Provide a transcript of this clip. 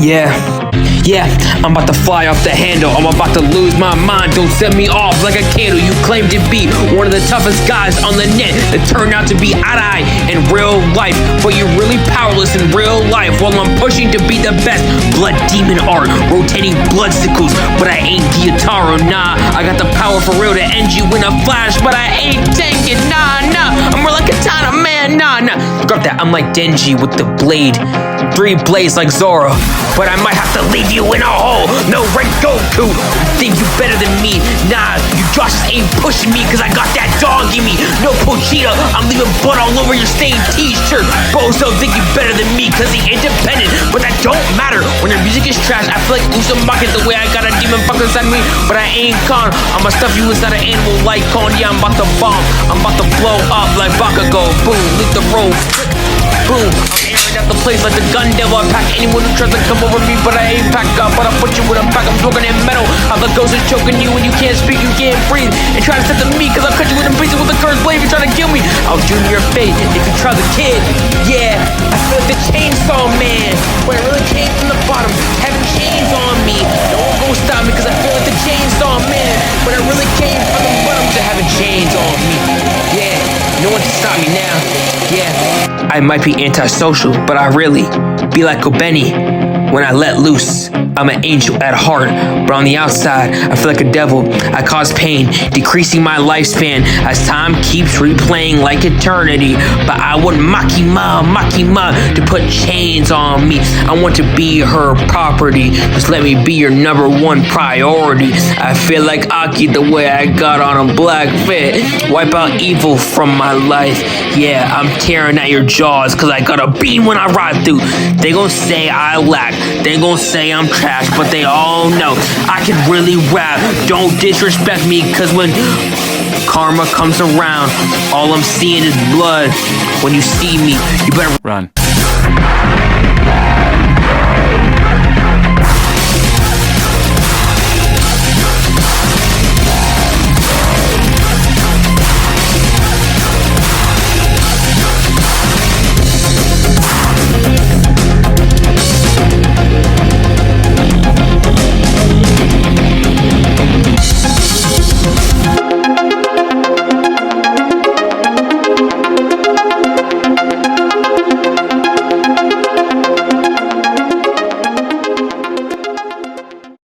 Yeah, I'm about to fly off the handle. I'm about to lose my mind. Don't set me off like a candle. You claim to be one of the toughest guys on the net that turned out to be eye in real life, but you're really powerless in real life. While I'm pushing to be the best, blood demon art, rotating blood sickles, but I ain't Gyutaro. Nah, I got the power for real to end you in a flash, but I ain't tanking. Nah, I'm more like Katana, man. Nah. Got that. I'm like Denji with the blade. 3 blades like Zoro, but I might have to leave you in a hole. No Red Goku, think you better than me? Nah, you just ain't pushing me cause I got that dog in me. No Pochita, I'm leaving blood all over your stained t-shirt. Bozo think you better than me cause he independent, but that don't matter. When your music is trash, I feel like Uzumaki the way I got a demon fucking inside me, but I ain't con. I'ma stuff you inside an animal like con. Yeah, I'm about to bomb. I'm about to blow up like Bakugo. Boom, leave the room. Boom, I'm airing out the place like the gun devil. I pack anyone who tries to come over me, but I ain't packed up. But I put you with a pack, I'm smoking in metal. How the ghost is choking you when you can't speak, you can't breathe. And try to step to me, cause I'll cut you in pieces with a cursed blade. If you try to kill me, I'll junior your fate if you try the kid. Yeah, I feel like the chainsaw man, when it really came from the bottom, having chains on me. No one gon' stop me, cause I feel like the chainsaw man, when it really came from the bottom to having chains on me. Yeah, no one can stop me now. Yeah, I might be antisocial, but I really be like Kobeni. When I let loose, I'm an angel at heart, but on the outside, I feel like a devil. I cause pain, decreasing my lifespan as time keeps replaying like eternity. But I want Makima to put chains on me. I want to be her property. Just let me be your #1 priority. I feel like Aki the way I got on a black fit. Wipe out evil from my life. Yeah, I'm tearing at your jaws cause I got a beam when I ride through. They gon' say I lack. They gon' say I'm trash, but they all know I can really rap. Don't disrespect me, cause when karma comes around, all I'm seeing is blood. When you see me, you better run.